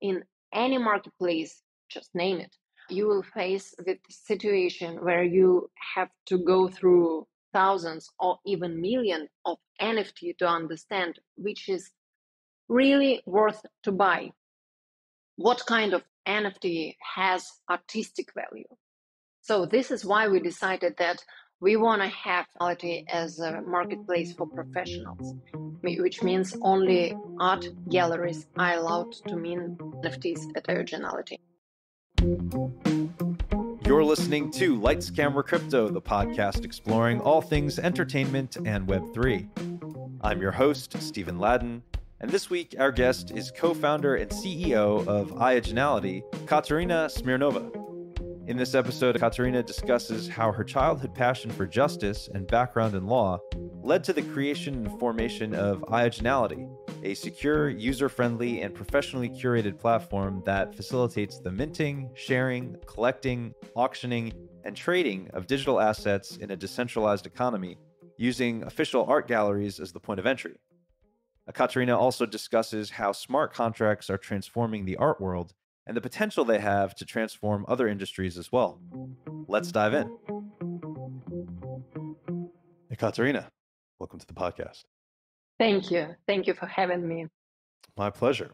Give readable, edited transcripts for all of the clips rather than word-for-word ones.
in any marketplace, just name it, you will face the situation where you have to go through thousands or even millions of NFT to understand which is really worth to buy. What kind of NFT has artistic value? So this is why we decided that we want to have IOGINALITY as a marketplace for professionals, which means only art galleries are allowed to mint NFTs at IOGINALITY. You're listening to Lights, Camera, Crypto, the podcast exploring all things entertainment and Web3. I'm your host, Stephen Ladden, and this week our guest is co-founder and CEO of IOGINALITY, Ekaterina Smirnova. In this episode, Ekaterina discusses how her childhood passion for justice and background in law led to the creation and formation of IOGINALITY, a secure, user-friendly, and professionally curated platform that facilitates the minting, sharing, collecting, auctioning, and trading of digital assets in a decentralized economy using official art galleries as the point of entry. Ekaterina also discusses how smart contracts are transforming the art world and the potential they have to transform other industries as well. Let's dive in. Ekaterina, welcome to the podcast. Thank you. Thank you for having me. My pleasure.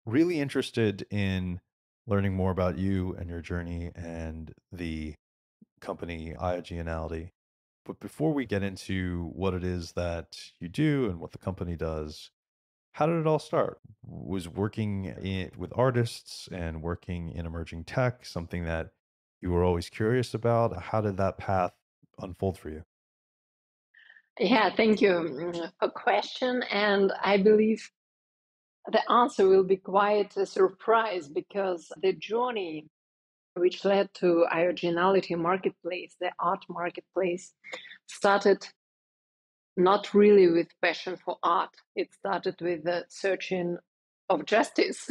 Really interested in learning more about you and your journey and the company IOGINALITY. But before we get into what it is that you do and what the company does, how did it all start? Was working with artists and working in emerging tech something that you were always curious about? How did that path unfold for you? Yeah, thank you for question. And I believe the answer will be quite a surprise because the journey which led to IOGINALITY marketplace, the art marketplace, started not really with passion for art. It started with the searching of justice.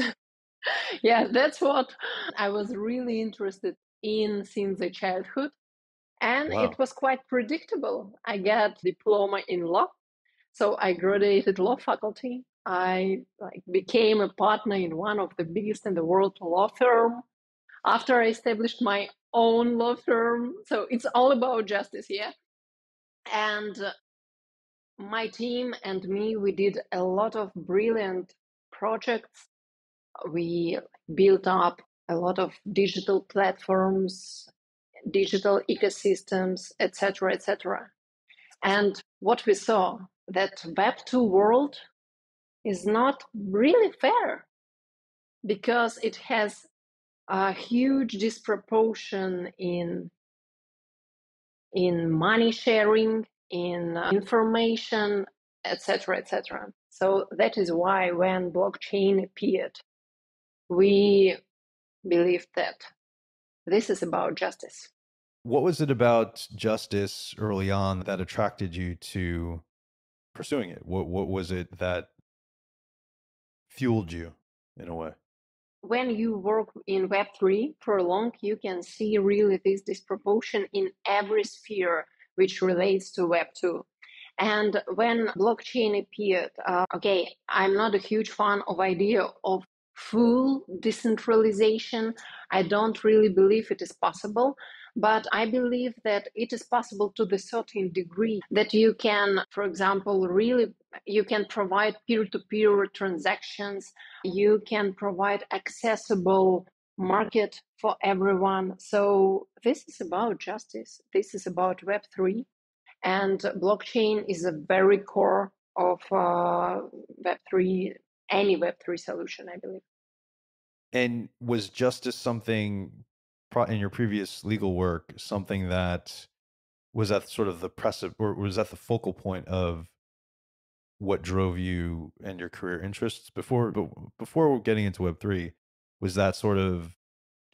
Yeah, that's what I was really interested in since the childhood. And Wow. it was quite predictable. I got diploma in law. So I graduated law faculty. I became a partner in one of the biggest in the world law firm. After I established my own law firm. So it's all about justice, yeah. And my team and me, we did a lot of brilliant projects. We built up a lot of digital platforms, digital ecosystems, etc., etc. And what we saw, that Web2 world is not really fair because it has a huge disproportion in money sharing, in information, etc., etc. So that is why when blockchain appeared, we believed that this is about justice. What was it about justice early on that attracted you to pursuing it? What was it that fueled you in a way? When you work in Web3 for long, you can see really this disproportion in every sphere which relates to Web2. And when blockchain appeared, I'm not a huge fan of idea of full decentralization. I don't really believe it is possible, but I believe that it is possible to the certain degree that you can, for example, really you can provide peer-to-peer transactions. You can provide accessible market for everyone. So this is about justice. This is about Web3. And blockchain is a very core of Web3, any Web3 solution, I believe. And was justice something in your previous legal work, something that was at sort of the or was that the focal point of what drove you and your career interests before getting into Web3? Was that sort of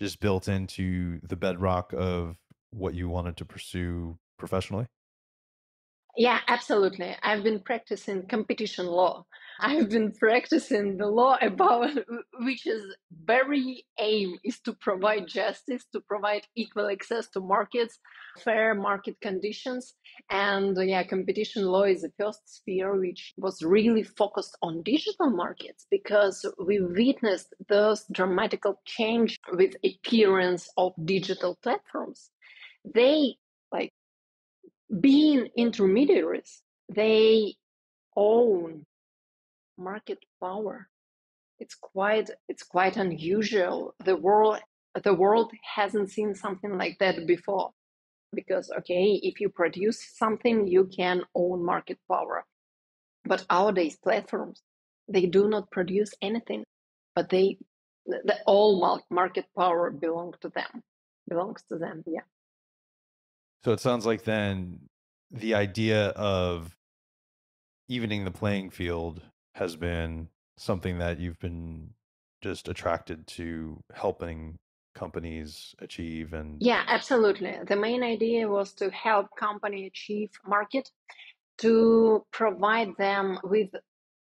just built into the bedrock of what you wanted to pursue professionally? Yeah, absolutely. I've been practicing competition law. I've been practicing the law about which is very aim is to provide justice, to provide equal access to markets, fair market conditions. And competition law is the first sphere which was really focused on digital markets, because we witnessed those dramatical change with appearance of digital platforms. They, like, being intermediaries, they own market power. It's quite unusual. The world hasn't seen something like that before. Because, okay, if you produce something, you can own market power. But nowadays, platforms, they do not produce anything, but all market power belongs to them. Yeah. So it sounds like then the idea of evening the playing field has been something that you've been just attracted to helping companies achieve. And Yeah, absolutely. The main idea was to help company achieve market, to provide them with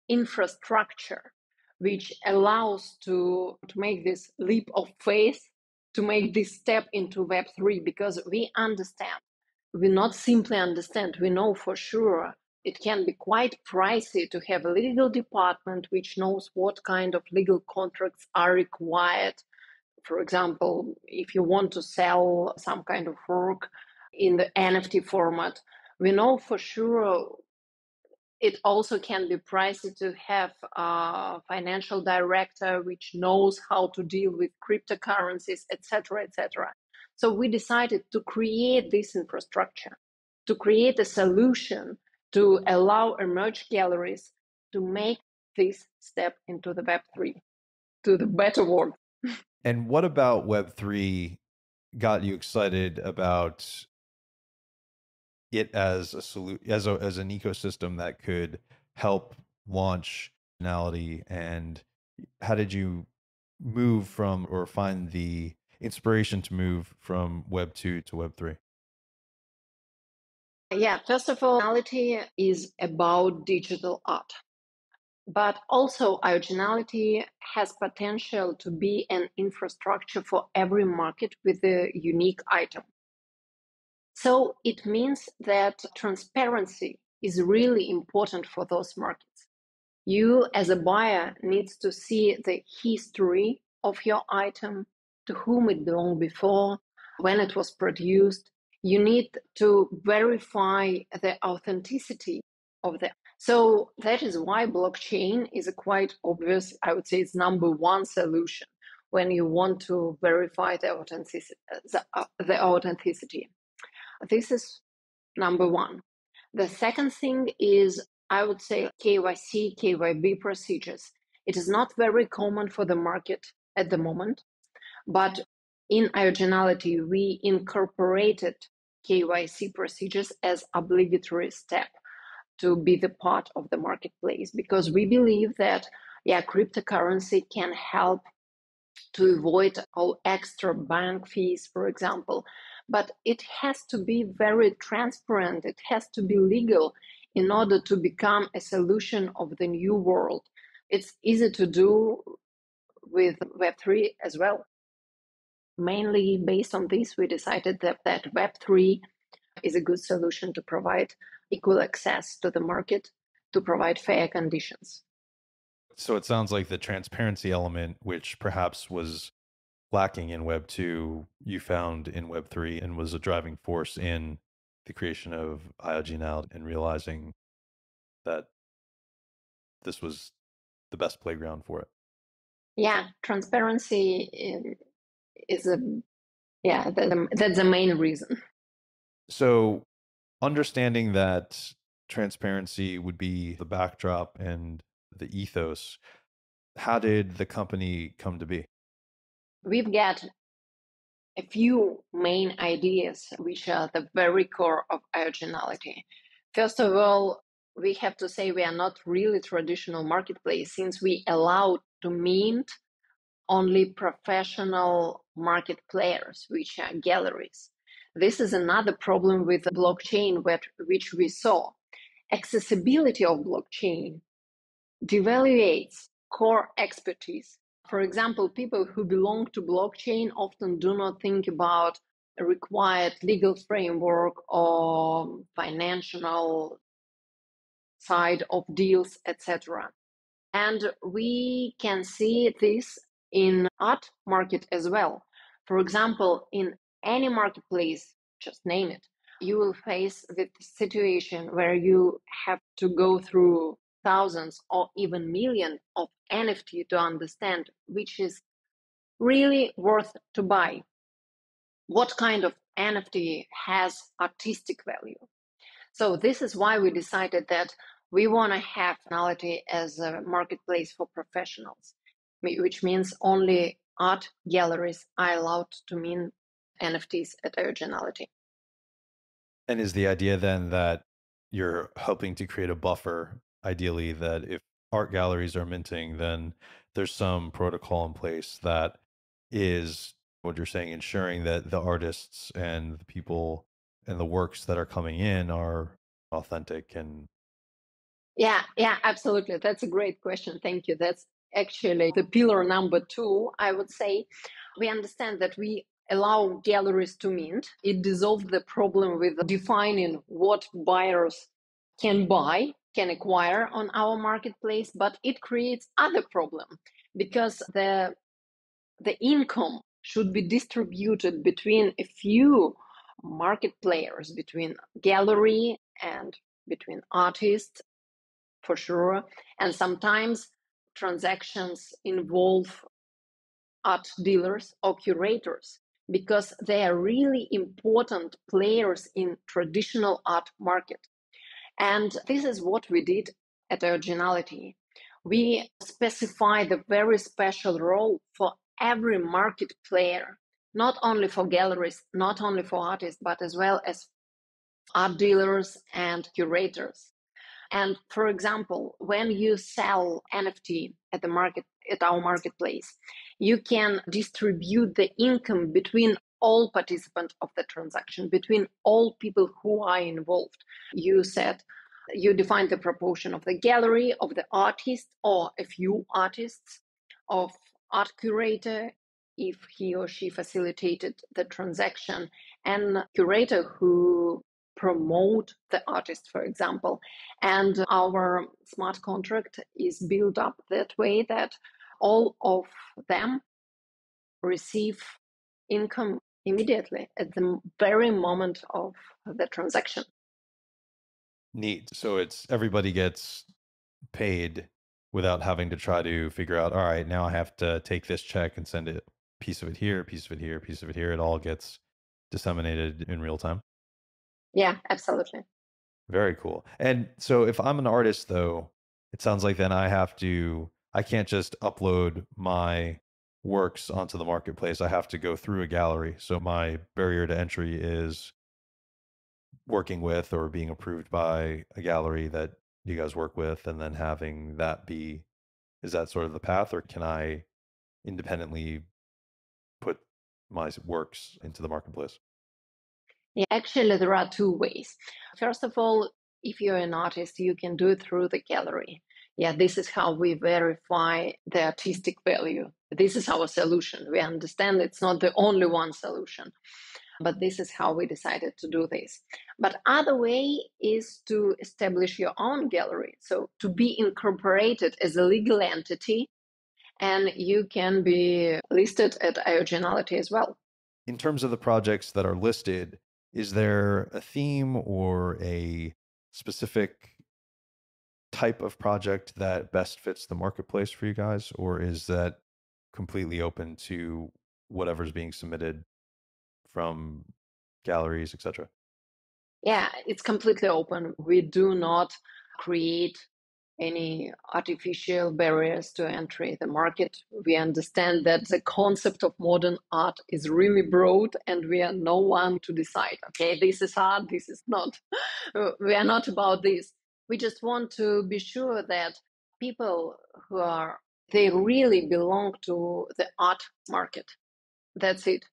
infrastructure which allows to make this leap of faith, to make this step into Web3, because we not simply understand, we know for sure it can be quite pricey to have a legal department which knows what kind of legal contracts are required. For example, if you want to sell some kind of work in the NFT format, we know for sure it also can be pricey to have a financial director which knows how to deal with cryptocurrencies, etc., etc. So we decided to create this infrastructure, to create a solution to allow emerging galleries to make this step into the Web3, to the better world. and what about Web3 got you excited about it as a as an ecosystem that could help launch functionality? And how did you move from, or find the inspiration to move from Web 2 to Web 3? Yeah, first of all, functionality is about digital art. But also, IOGINALITY has potential to be an infrastructure for every market with a unique item. So it means that transparency is really important for those markets. You, as a buyer, needs to see the history of your item, to whom it belonged before, when it was produced. You need to verify the authenticity of the. So that is why blockchain is a quite obvious, I would say, it's number one solution when you want to verify the authenticity. This is number one. The second thing is, I would say, KYC, KYB procedures. It is not very common for the market at the moment, but in IOGINALITY, we incorporated KYC procedures as obligatory step to be the part of the marketplace, because we believe that, cryptocurrency can help to avoid all extra bank fees, for example. But it has to be very transparent, it has to be legal in order to become a solution of the new world. It's easy to do with Web3 as well. Mainly based on this, we decided that Web3 is a good solution to provide equal access to the market, to provide fair conditions. So it sounds like the transparency element, which perhaps was lacking in Web 2, you found in Web 3, and was a driving force in the creation of IOGINALITY, and realizing that this was the best playground for it. Yeah, transparency is that's the main reason. So understanding that transparency would be the backdrop and the ethos, how did the company come to be? We've got a few main ideas which are the very core of IOGINALITY. First of all, we have to say we are not really traditional marketplace, since we allow to mint only professional market players, which are galleries. This is another problem with the blockchain, which we saw. Accessibility of blockchain devaluates core expertise For example, people who belong to blockchain often do not think about a required legal framework or financial side of deals, etc. And we can see this in art market as well. For example, in any marketplace, just name it, you will face the situation where you have to go through thousands or even millions of NFT to understand which is really worth to buy. What kind of NFT has artistic value? So this is why we decided that we want to have Originality as a marketplace for professionals, which means only art galleries are allowed to mint NFTs at Originality. And is the idea then that you're hoping to create a buffer, ideally, that if art galleries are minting, then there's some protocol in place that is what you're saying, ensuring that the artists and the people and the works that are coming in are authentic and Yeah, absolutely. That's a great question. Thank you. That's actually the pillar number 2, I would say. We understand that we allow galleries to mint. It dissolved the problem with defining what buyers can buy, can acquire on our marketplace, but it creates other problem because the income should be distributed between a few market players, between gallery and between artists for sure. And sometimes transactions involve art dealers or curators because they are really important players in traditional art market. And this is what we did at Originality. We specify the very special role for every market player, not only for galleries, not only for artists, but as well as art dealers and curators. And for example, when you sell NFT at our marketplace, you can distribute the income between all participants of the transaction, between all people who are involved. You define the proportion of the gallery, of the artist, or a few artists, of art curator, if he or she facilitated the transaction, and curator who promote the artist, for example. And our smart contract is built up that way that all of them receive income immediately at the very moment of the transaction. neat. So it's everybody gets paid without having to try to figure out, all right, now I have to take this check and send it, piece of it here, piece of it here, piece of it here. It all gets disseminated in real time. Yeah, absolutely. Very cool. And so if I'm an artist, though, it sounds like then I can't just upload my works onto the marketplace. I have to go through a gallery. So my barrier to entry is working with or being approved by a gallery that you guys work with, and then having that be, is that sort of the path, or can I independently put my works into the marketplace? Yeah, actually, there are 2 ways. First of all, if you're an artist, you can do it through the gallery. Yeah, this is how we verify the artistic value. This is our solution. We understand it's not the only one solution, but this is how we decided to do this. But other way is to establish your own gallery. So to be incorporated as a legal entity, and you can be listed at IOGINALITY as well. In terms of the projects that are listed, is there a theme or a specific type of project that best fits the marketplace for you guys, or is that completely open to whatever's being submitted from galleries, etc.? Yeah, it's completely open. We do not create any artificial barriers to entry the market. We understand that the concept of modern art is really broad, and we are no one to decide, okay, this is art, this is not. We are not about this. We just want to be sure that people they really belong to the art market. That's it.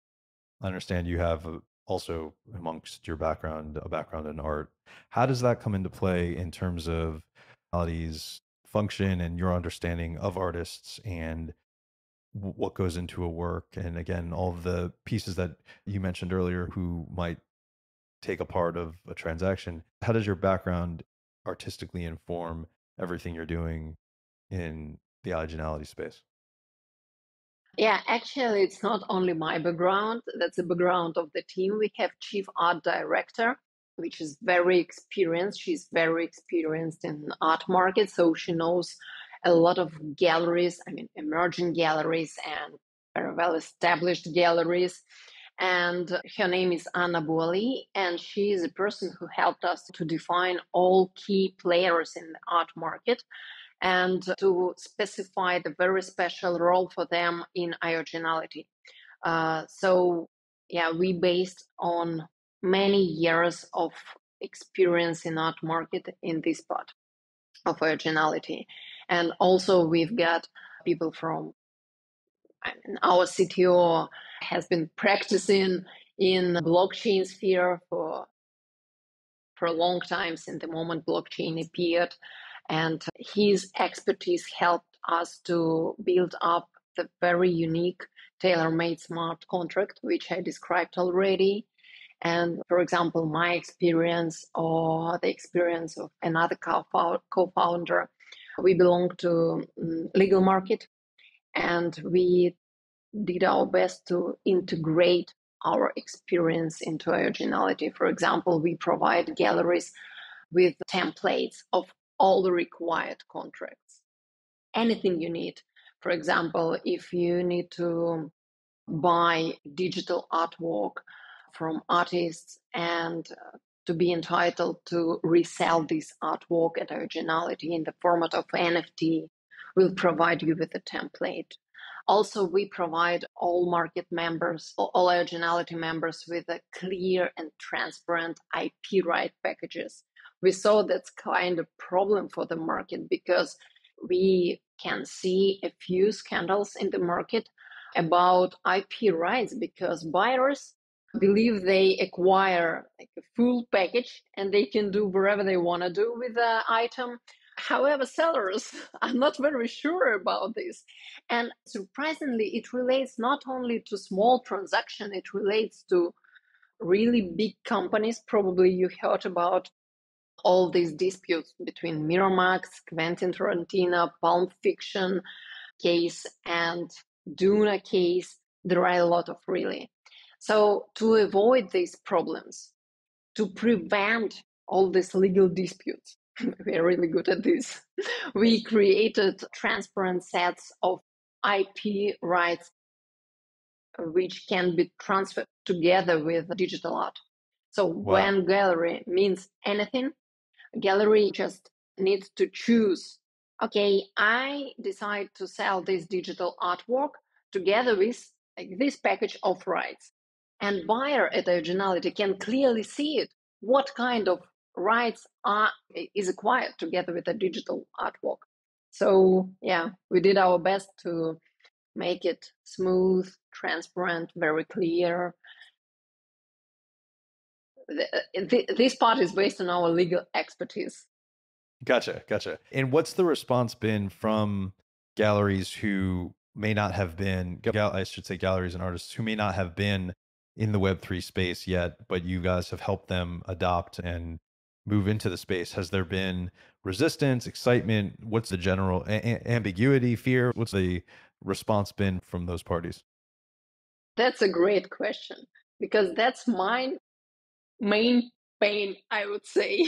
I understand you have also, amongst your background, a background in art. How does that come into play in terms of Originality's function and your understanding of artists and what goes into a work, and again, all of the pieces that you mentioned earlier who might take a part of a transaction. How does your background artistically inform everything you're doing in the originality space? Yeah, actually, it's not only my background, that's the background of the team. We have chief art director, which is very experienced. She's very experienced in art market, so she knows a lot of galleries, I mean, emerging galleries and very well established galleries. And her name is Anna Buali, and she is a person who helped us to define all key players in the art market and to specify the very special role for them in IOGINALITY. So, yeah, we based on many years of experience in art market in this part of IOGINALITY. And also we've got people from, I mean, our CTO has been practicing in blockchain sphere for a long time since the moment blockchain appeared. And his expertise helped us to build up the very unique tailor-made smart contract, which I described already. And for example, my experience or the experience of another co-founder, we belong to legal market, and we did our best to integrate our experience into originality. For example, we provide galleries with templates of all the required contracts. Anything you need. For example, if you need to buy digital artwork from artists and to be entitled to resell this artwork at originality in the format of NFT, we'll provide you with a template. Also, we provide all market members, all originality members with a clear and transparent IP right packages. We saw that's kind of problem for the market because we can see a few scandals in the market about IP rights because buyers believe they acquire like a full package and they can do whatever they want to do with the item. However, sellers are not very sure about this. And surprisingly, it relates not only to small transaction, it relates to really big companies. Probably you heard about all these disputes between Miramax, Quentin Tarantino, Pulp Fiction case, and Duna case. There are a lot of really. So to avoid these problems, to prevent all these legal disputes, we are really good at this. We created transparent sets of IP rights which can be transferred together with digital art. So Wow. when gallery means anything, gallery just needs to choose, okay, I decide to sell this digital artwork together with like, this package of rights. And buyer at originality can clearly see it, what kind of rights is acquired together with a digital artwork. So yeah, we did our best to make it smooth, transparent, very clear. This part is based on our legal expertise. Gotcha. And what's the response been from galleries who may not have been, I should say galleries and artists who may not have been in the Web3 space yet, but you guys have helped them adopt and move into the space? Has there been resistance, excitement? What's the general ambiguity, fear? What's the response been from those parties? That's a great question because that's my main pain, I would say.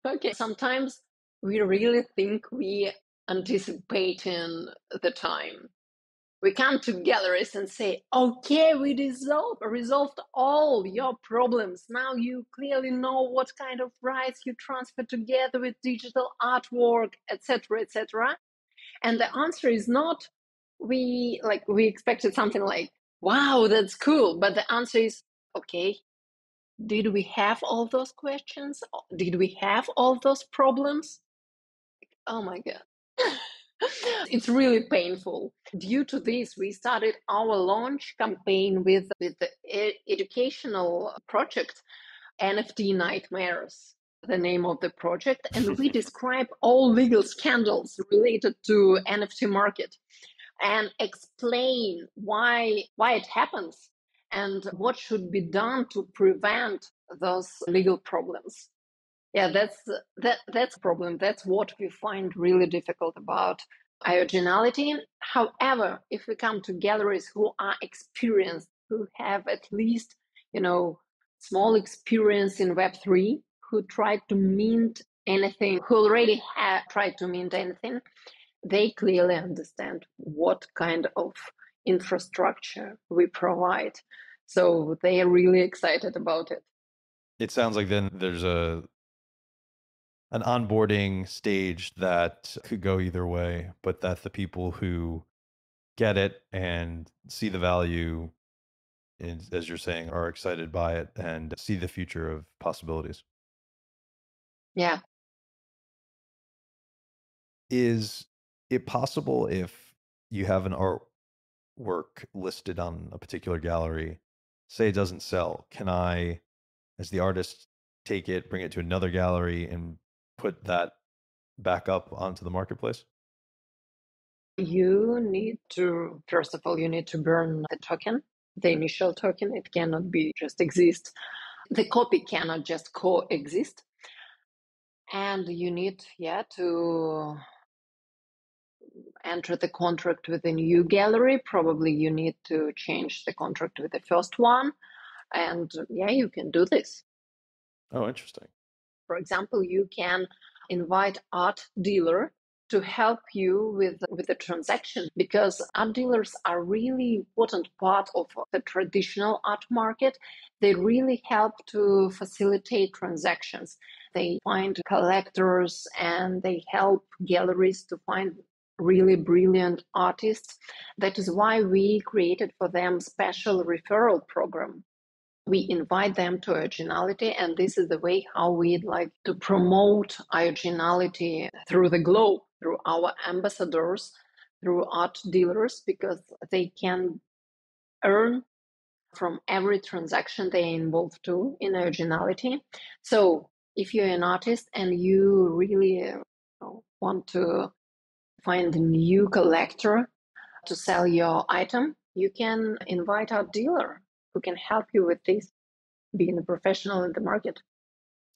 Okay, sometimes we really think we anticipating the time. We come to galleries and say, okay, we resolved all your problems. Now you clearly know what kind of rights you transfer together with digital artwork, etc., etc. And the answer is not we expected something like, wow, that's cool. But the answer is, okay, did we have all those questions? Did we have all those problems? Oh my God. It's really painful. Due to this, we started our launch campaign with the educational project, NFT Nightmares, the name of the project. And we describe all legal scandals related to NFT market. and explain why it happens and what should be done to prevent those legal problems. Yeah, that's a problem. That's what we find really difficult about IOGINALITY. However, if we come to galleries who are experienced, who have at least, small experience in Web3, who tried to mint anything, who already have tried to mint anything, they clearly understand what kind of infrastructure we provide. So they are really excited about it. It sounds like then there's an onboarding stage that could go either way, but that the people who get it and see the value, as you're saying, are excited by it and see the future of possibilities. Yeah. Is it possible, if you have an artwork listed on a particular gallery, say it doesn't sell, can I, as the artist, take it, bring it to another gallery and put that back up onto the marketplace? You need to, first of all, you need to burn the token, the initial token. It cannot be just exist. The copy cannot just coexist. And you need, to enter the contract with a new gallery. Probably you need to change the contract with the first one. And you can do this. Oh, interesting. For example, you can invite art dealer to help you with the transaction, because art dealers are really important part of the traditional art market. They really help to facilitate transactions. They find collectors and they help galleries to find really brilliant artists. That is why we created for them special referral program. We invite them to IOGINALITY, and this is the way how we'd like to promote IOGINALITY through the globe, through our ambassadors, through art dealers, because they can earn from every transaction they are involved to in IOGINALITY. So if you're an artist and you really want to find a new collector to sell your item, you can invite a dealer who can help you with this, being a professional in the market.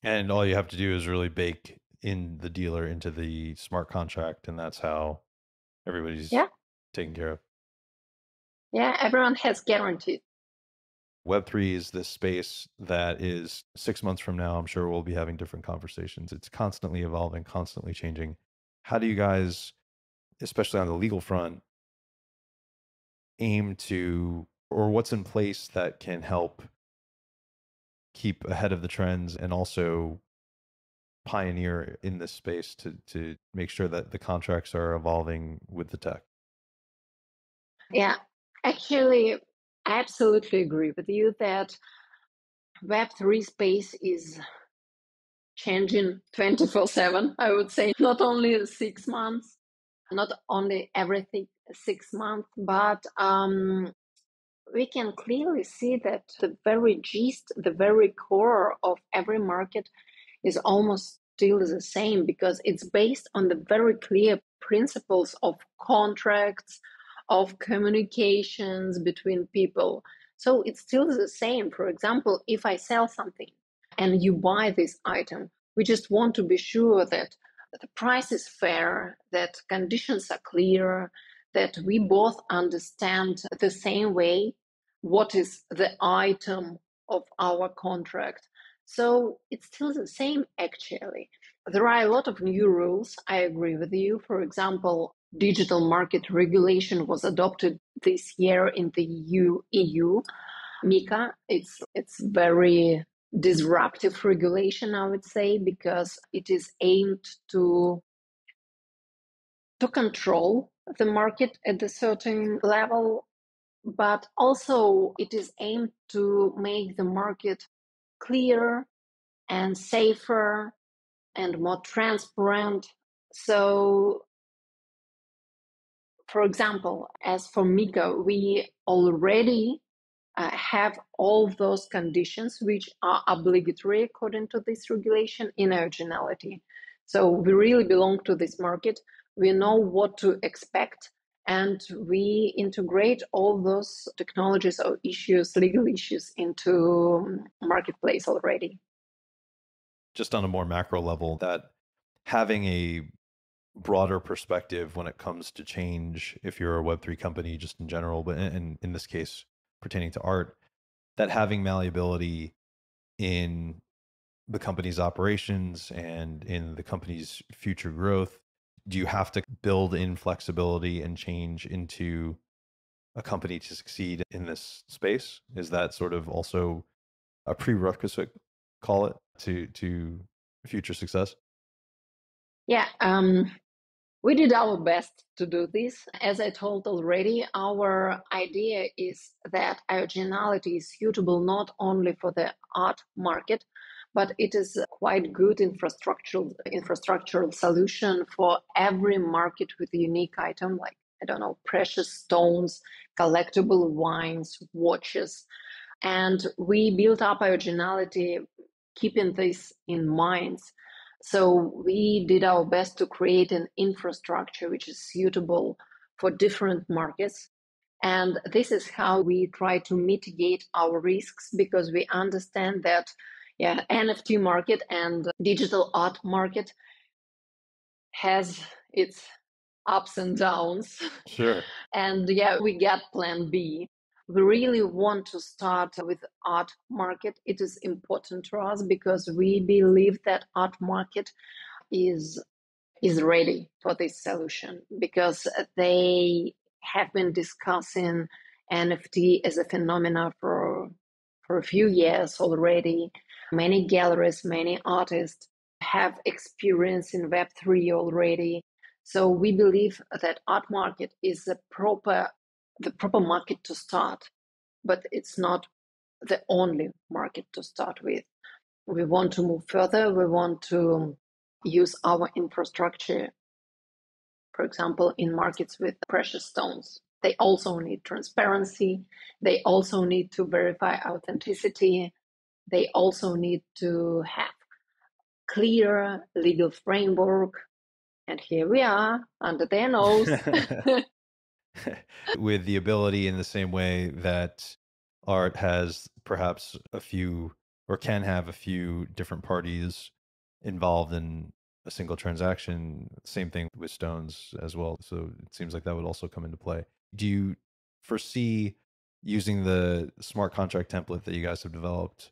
And all you have to do is really bake in the dealer into the smart contract, and that's how everybody's taken care of. Yeah, everyone has guaranteed. Web3 is this space that is 6 months from now, I'm sure we'll be having different conversations. It's constantly evolving, constantly changing. How do you guys, especially on the legal front, aim to, or what's in place that can help keep ahead of the trends and also pioneer in this space to make sure that the contracts are evolving with the tech? Yeah, actually, I absolutely agree with you that Web3 space is changing 24/7, I would say, not only 6 months, not only every 6 months, but we can clearly see that the very gist, the very core of every market is almost still the same, because it's based on the very clear principles of contracts, of communications between people. So it's still the same. For example, if I sell something and you buy this item, we just want to be sure that the price is fair, that conditions are clear, that we both understand the same way what is the item of our contract. So it's still the same, actually. There are a lot of new rules. I agree with you. For example, digital market regulation was adopted this year in the EU. MiCA, it's very disruptive regulation, I would say, because it is aimed to control the market at a certain level, but also it is aimed to make the market clearer and safer and more transparent. So, for example, as for MiCA, we already have all those conditions which are obligatory according to this regulation in IOGINALITY. So we really belong to this market. We know what to expect, And we integrate all those technologies or issues, legal issues, into marketplace already. Just on a more macro level, that having a broader perspective when it comes to change, if you're a Web3 company just in general, but in this case pertaining to art, that having malleability in the company's operations and in the company's future growth, do you have to build in flexibility and change into a company to succeed in this space? Is that sort of also a prerequisite, call it, to future success? Yeah, we did our best to do this. As I told already, our idea is that IOGINALITY is suitable not only for the art market, but it is a quite good infrastructural solution for every market with a unique item like, I don't know, precious stones, collectible wines, watches. And we built up IOGINALITY keeping this in mind. So we did our best to create an infrastructure which is suitable for different markets. And this is how we try to mitigate our risks, because we understand that, yeah, NFT market and digital art market has its ups and downs. Sure. And yeah, we got plan B. We really want to start with art market. It is important to us because we believe that art market is ready for this solution, because they have been discussing NFT as a phenomena for a few years already. Many galleries, many artists have experience in Web3 already. So we believe that art market is the proper market to start, but it's not the only market to start with. We want to move further. We want to use our infrastructure, for example, in markets with precious stones. They also need transparency. They also need to verify authenticity. They also need to have clear legal framework. And here we are under their nose. With the ability, in the same way that art has perhaps a few, or can have a few different parties involved in a single transaction, same thing with stones as well. So it seems like that would also come into play. Do you foresee using the smart contract template that you guys have developed,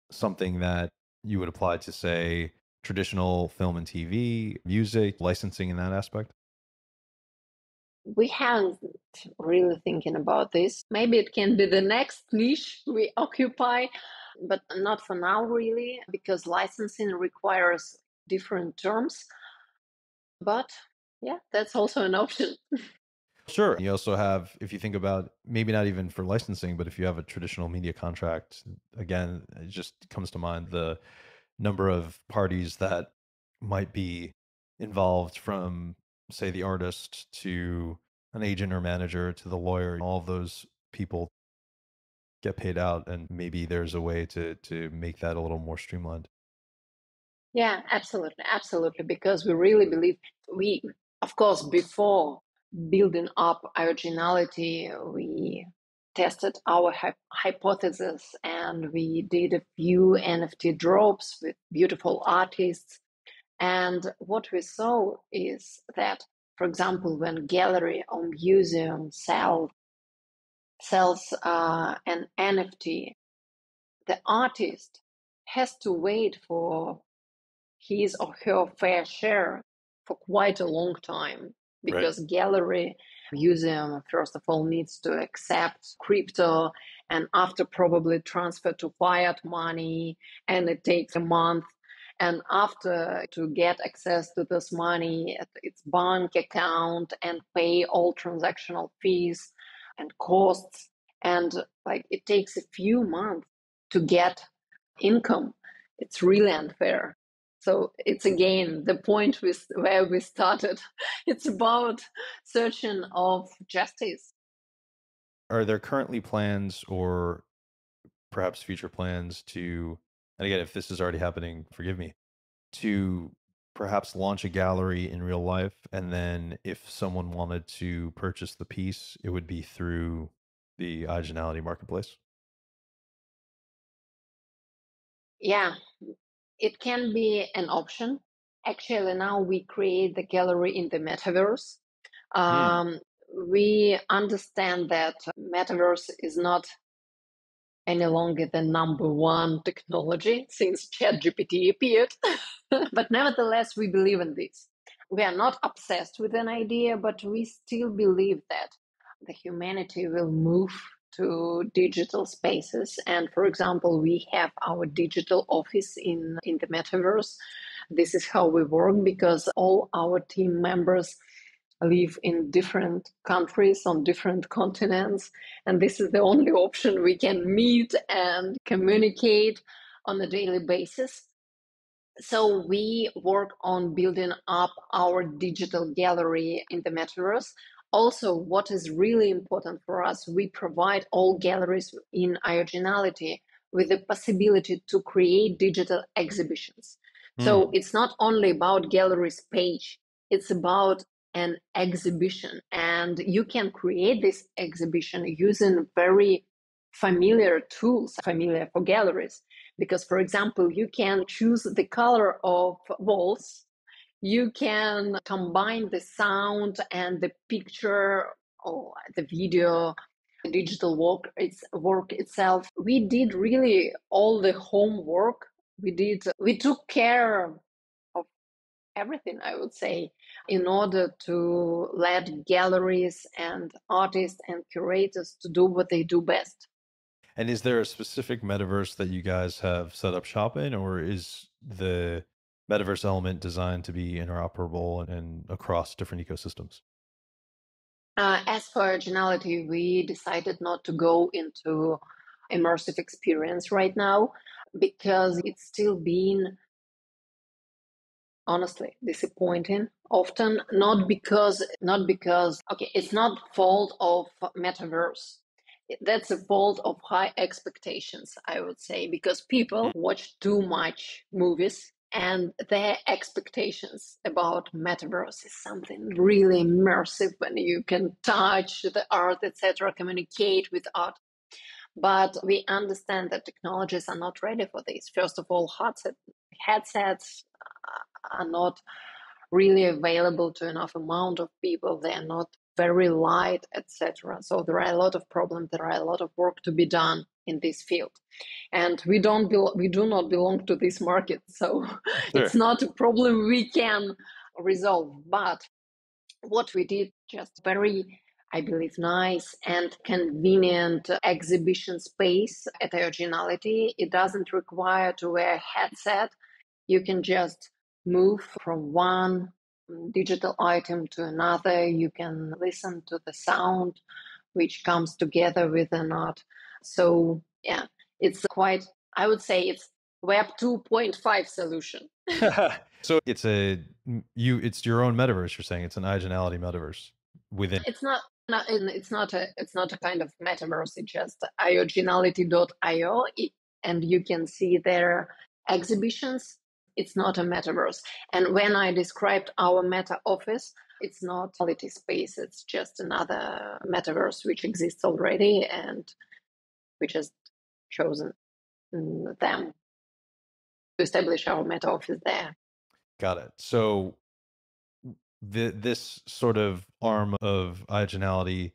something that you would apply to, say, traditional film and TV, music, licensing in that aspect? We haven't really thinking about this. Maybe it can be the next niche we occupy, but not for now, really, because licensing requires different terms. But yeah, that's also an option. Sure. You also have, if you think about, maybe not even for licensing, but if you have a traditional media contract, again, it just comes to mind the number of parties that might be involved, from, say, the artist to an agent or manager to the lawyer. All of those people get paid out, and maybe there's a way to make that a little more streamlined. Yeah, absolutely, absolutely. Because we really believe we, of course, before building up originality, we tested our hypothesis and we did a few NFT drops with beautiful artists. And what we saw is that, for example, when gallery or museum sells an NFT, the artist has to wait for his or her fair share for quite a long time, Right. because gallery museum first of all needs to accept crypto and after probably transfer to fiat money, and it takes a month, and after to get access to this money at its bank account and pay all transactional fees and costs, and like it takes a few months to get income. It's really unfair. So it's again the point where we started. It's about searching of justice. Are there currently plans, or perhaps future plans, to, and again, if this is already happening, forgive me, to perhaps launch a gallery in real life, and then if someone wanted to purchase the piece, it would be through the iOGINALITY marketplace? Yeah, it can be an option. Actually, now we create the gallery in the metaverse. Hmm. Um, we understand that metaverse is not any longer the number one technology since ChatGPT appeared. But nevertheless, we believe in this. We are not obsessed with an idea, but we still believe that the humanity will move to digital spaces. And for example, we have our digital office in the metaverse. This is how we work because all our team members live in different countries on different continents, and this is the only option we can meet and communicate on a daily basis. So we work on building up our digital gallery in the metaverse. Also, what is really important for us, we provide all galleries in IOGINALITY with the possibility to create digital exhibitions. So Hmm. it's not only about galleries page, it's about an exhibition. And you can create this exhibition using very familiar tools, familiar for galleries. Because, for example, you can choose the color of walls, you can combine the sound and the picture or the video, the digital work itself. We did really all the homework. We took care of everything, I would say, in order to let galleries and artists and curators to do what they do best. And is there a specific metaverse that you guys have set up shop in, or is the metaverse element designed to be interoperable and across different ecosystems? As for originality, we decided not to go into immersive experience right now because it's still been honestly disappointing often, not because okay, it's not fault of metaverse. That's a fault of high expectations, I would say, because people watch too much movies and their expectations about metaverse is something really immersive when you can touch the art, etc., communicate with art. But we understand that technologies are not ready for this. First of all, headsets are not really available to enough amount of people. They are not very light, etc. So there are a lot of problems. There are a lot of work to be done in this field, and we do not belong to this market. So it's Sure. not a problem we can resolve. But what we did, just very, I believe, nice and convenient exhibition space at Originality. It doesn't require to wear a headset. You can just move from one digital item to another. You can listen to the sound which comes together with an art. So yeah, it's quite, I would say it's Web 2.5 solution. So it's your own metaverse. You're saying it's an iOGINALITY metaverse within. It's not a kind of metaverse. It's just ioginality.io, and you can see their exhibitions. It's not a metaverse. And when I described our meta office, it's not quality space. It's just another metaverse which exists already, and we just chosen them to establish our meta office there. Got it. So this sort of arm of iOGINALITY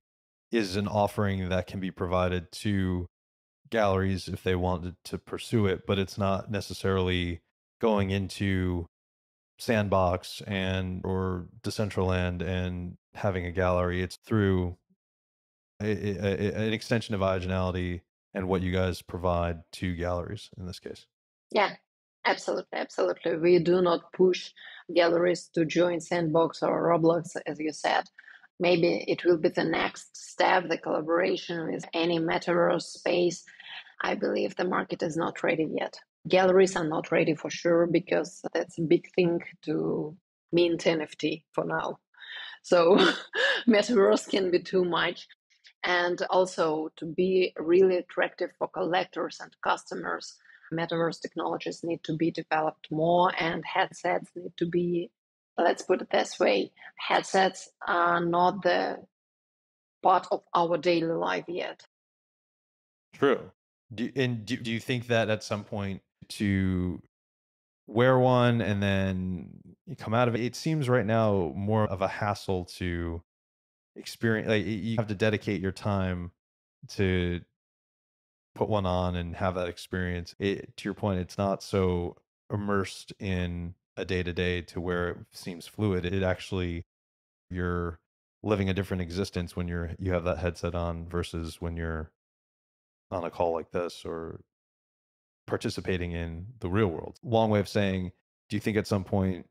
is an offering that can be provided to galleries if they wanted to pursue it, but it's not necessarily going into Sandbox and or Decentraland and having a gallery. It's through an extension of iOGINALITY and what you guys provide to galleries in this case. Yeah, absolutely, absolutely. We do not push galleries to join Sandbox or Roblox, as you said. Maybe it will be the next step, the collaboration with any metaverse space. I believe the market is not ready yet. Galleries are not ready for sure because that's a big thing to mint NFT for now. So metaverse can be too much. And also to be really attractive for collectors and customers, metaverse technologies need to be developed more, and headsets need to be, let's put it this way, headsets are not the part of our daily life yet. True. Do you think that at some point to wear one and then you come out of it, it seems right now more of a hassle to experience, like you have to dedicate your time to put one on and have that experience. To your point, it's not so immersed in a day to day to where it seems fluid. It actually, you're living a different existence when you have that headset on versus when you're on a call like this or participating in the real world. Long way of saying, do you think at some point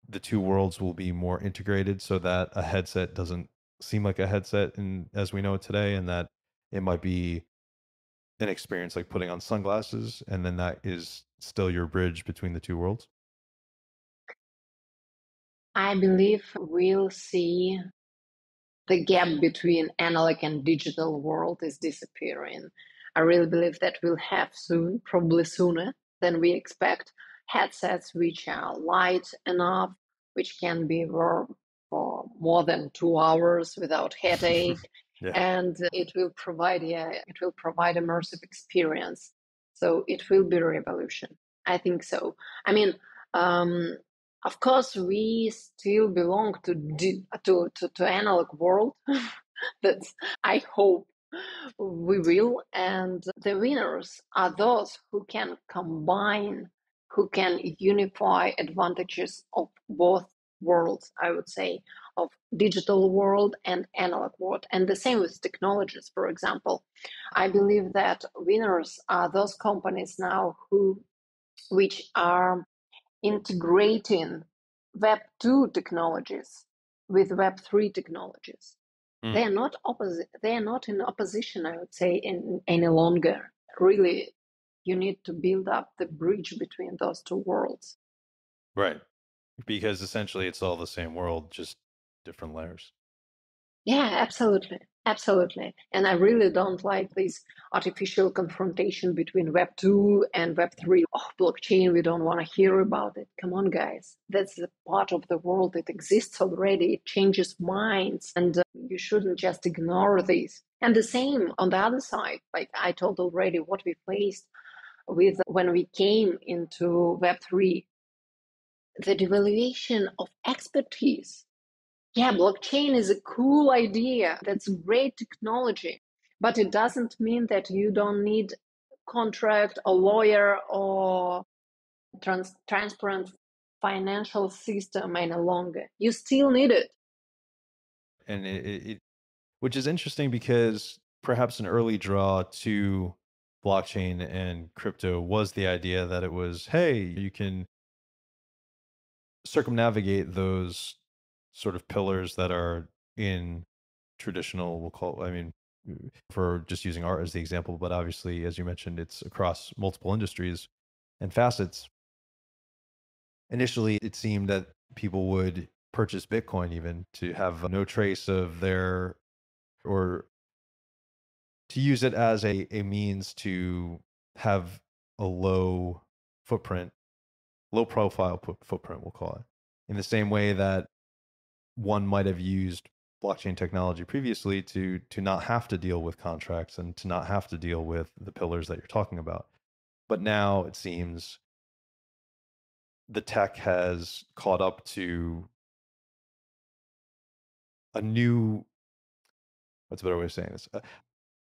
the two worlds will be more integrated so that a headset doesn't seem like a headset as we know it today, and that it might be an experience like putting on sunglasses, and then that is still your bridge between the two worlds? I believe we'll see the gap between analog and digital world is disappearing. I really believe that we'll have soon, probably sooner than we expect, headsets which are light enough, which can be worn for more than 2 hours without headache, Yeah. and it will provide immersive experience. So it will be a revolution. I think so. I mean, um, of course, we still belong to analog world. That's, I hope we will. And the winners are those who can combine, who can unify advantages of both worlds, I would say, of digital world and analog world. And the same with technologies, for example. I believe that winners are those companies now which are integrating Web 2 technologies with Web 3 technologies. Mm. They are not opposite. They are not in opposition, I would say, any longer. Really, you need to build up the bridge between those two worlds. Right. Because essentially it's all the same world, just different layers. Yeah, absolutely. Absolutely. And I really don't like this artificial confrontation between Web 2 and Web 3. Oh, blockchain, we don't want to hear about it. Come on, guys. That's a part of the world that exists already. It changes minds, and you shouldn't just ignore this. And the same on the other side, like I told already, what we faced with when we came into Web 3, the devaluation of expertise. Yeah, blockchain is a cool idea. That's great technology. But it doesn't mean that you don't need contract, a lawyer, or transparent financial system any longer. You still need it. And which is interesting because perhaps an early draw to blockchain and crypto was the idea that it was, hey, you can circumnavigate those sort of pillars that are in traditional, we'll call, I mean, for just using art as the example, but obviously, as you mentioned, it's across multiple industries and facets. Initially, it seemed that people would purchase Bitcoin even to have no trace of their, or to use it as a means to have a low footprint, low profile footprint, we'll call it, in the same way that one might have used blockchain technology previously to not have to deal with contracts and to not have to deal with the pillars that you're talking about. But now it seems the tech has caught up to a new, what's a better way of saying this?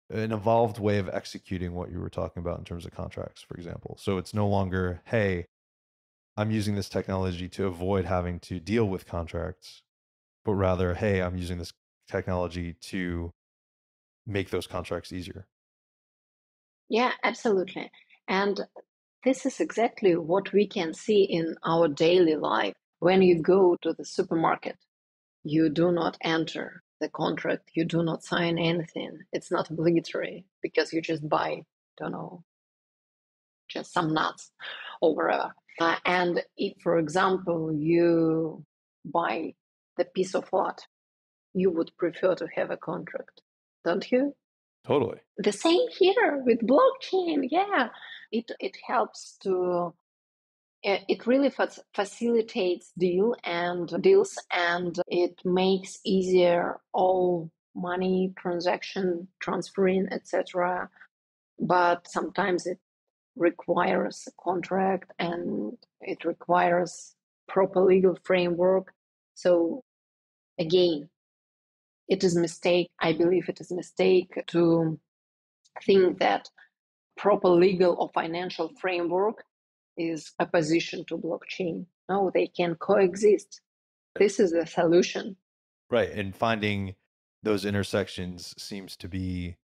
An evolved way of executing what you were talking about in terms of contracts, for example. So it's no longer, hey, I'm using this technology to avoid having to deal with contracts, but rather, hey, I'm using this technology to make those contracts easier. Yeah, absolutely. And this is exactly what we can see in our daily life. When you go to the supermarket, you do not enter the contract, you do not sign anything. It's not obligatory because you just buy, don't know, just some nuts or whatever. And if, for example, you buy the piece of art, you would prefer to have a contract, don't you? Totally. The same here with blockchain. Yeah, it helps to it really facilitates deals, and it makes easier all money transaction transferring, etc. But sometimes it requires a contract, and it requires proper legal framework. So again, it is a mistake. I believe it is a mistake to think that proper legal or financial framework is opposition to blockchain. No, they can coexist. This is the solution. Right. And finding those intersections seems to be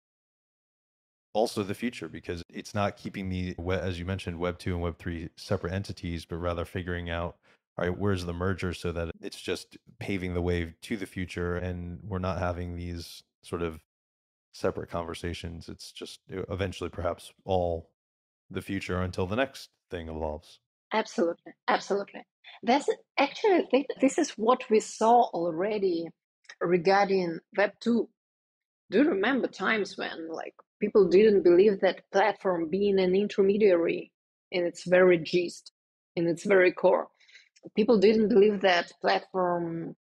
also the future, because it's not keeping the, as you mentioned, Web 2 and Web 3 separate entities, but rather figuring out, all right, where's the merger so that it's just paving the way to the future and we're not having these sort of separate conversations. It's just eventually perhaps all the future until the next thing evolves. Absolutely, absolutely. That's actually, I think this is what we saw already regarding Web 2. Do you remember times when like people didn't believe that platform being an intermediary in its very gist, in its very core? People didn't believe that platforms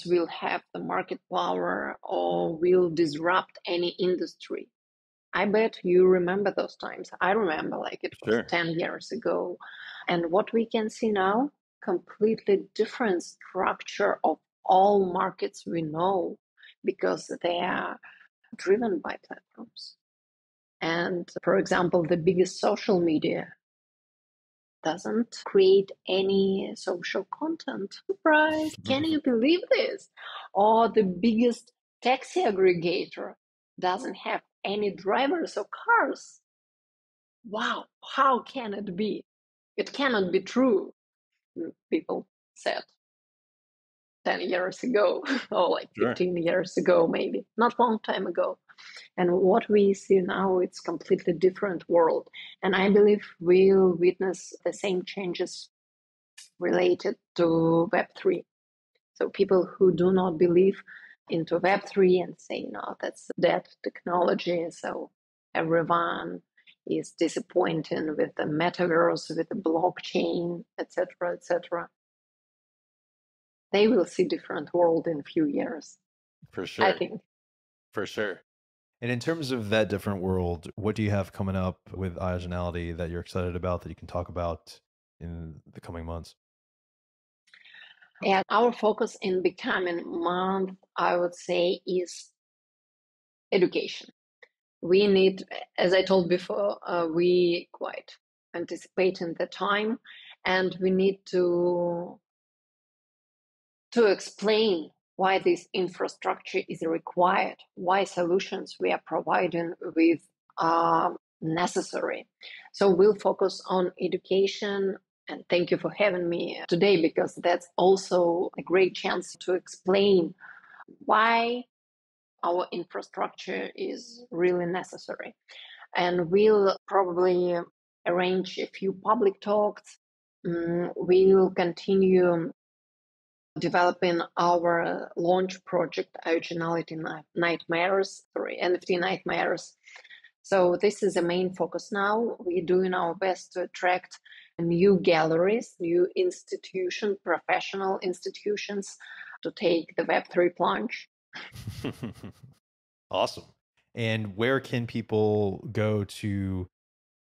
will have the market power or will disrupt any industry. I bet you remember those times. I remember like it was Sure. 10 years ago. And what we can see now, completely different structure of all markets we know, because they are driven by platforms. And for example, the biggest social media doesn't create any social content. Surprise! Can you believe this? Or the biggest taxi aggregator doesn't have any drivers or cars. Wow, how can it be? It cannot be true, people said 10 years ago, or like Sure. 15 years ago, maybe, not long time ago. And what we see now, it's completely different world. And I believe we'll witness the same changes related to Web3. So people who do not believe into Web3 and say, no, that's dead technology. So everyone is disappointed with the metaverse, with the blockchain, etc., etc. They will see different world in a few years, For I sure. think. For sure. And in terms of that different world, what do you have coming up with IOGINALITY that you're excited about that you can talk about in the coming months? And our focus in becoming month, I would say, is education. We need, as I told before, we quite anticipate in the time, and we need to explain why this infrastructure is required, why solutions we are providing with are necessary. So we'll focus on education, and thank you for having me today, because that's also a great chance to explain why our infrastructure is really necessary. And we'll probably arrange a few public talks. We'll continue developing our launch project, Originality Nightmares, NFT Nightmares. So this is the main focus now. We're doing our best to attract new galleries, new institutions, professional institutions to take the Web3 plunge. Awesome. And where can people go to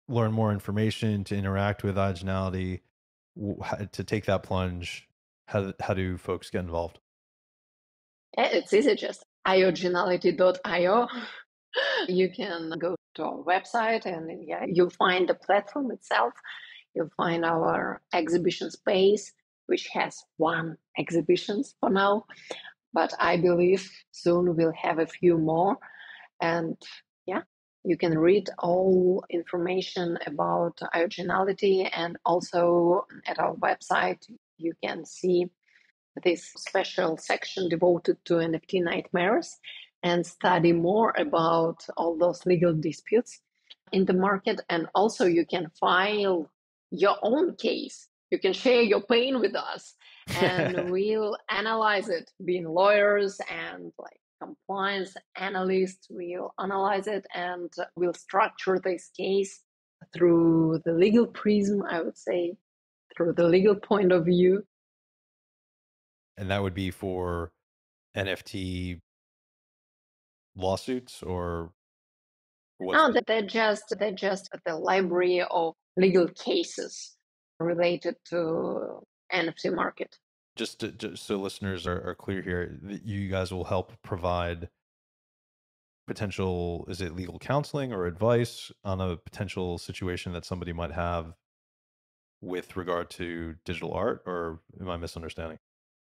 learn more information, to interact with Originality, to take that plunge? How do folks get involved? Yeah, it's easy, just ioginality.io. You can go to our website, and yeah, you'll find the platform itself. You'll find our exhibition space, which has one exhibition for now, but I believe soon we'll have a few more. And yeah, you can read all information about originality, and also at our website you can see this special section devoted to NFT nightmares and study more about all those legal disputes in the market. And also you can file your own case. You can share your pain with us, and we'll analyze it, being lawyers and like compliance analyst will analyze it and will structure this case through the legal prism, I would say, through the legal point of view. And that would be for NFT lawsuits or what's No, they're just the library of legal cases related to NFT market. just so listeners are clear here, you guys will help provide potential, is it legal counseling or advice on a potential situation that somebody might have with regard to digital art, or am I misunderstanding?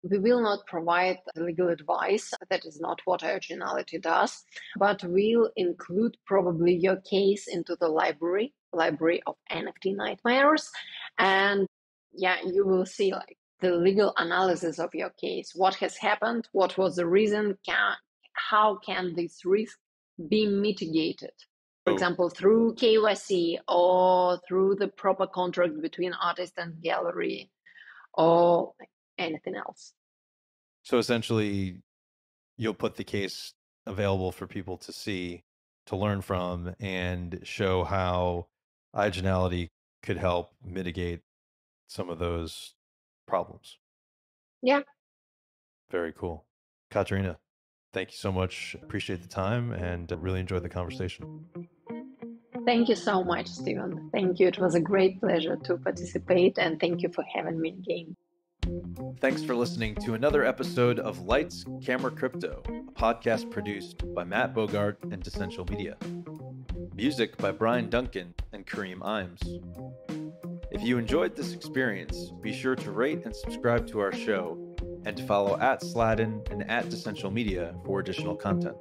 We will not provide legal advice. That is not what IOGINALITY does, but we'll include probably your case into the library of NFT nightmares. And yeah, you will see like the legal analysis of your case. What has happened? What was the reason? How can this risk be mitigated? For example, through KYC or through the proper contract between artist and gallery or anything else. So essentially, you'll put the case available for people to see, to learn from, and show how IOGINALITY could help mitigate some of those problems. Yeah. Very cool. Katerina, thank you so much. Appreciate the time and really enjoyed the conversation. Thank you so much, Steven. Thank you. It was a great pleasure to participate, and thank you for having me again. Thanks for listening to another episode of Lights, Camera, Crypto, a podcast produced by Matt Bogart and Decential Media. Music by Brian Duncan and Kareem Imes. If you enjoyed this experience, be sure to rate and subscribe to our show and to follow @Sladden and @Decential Media for additional content.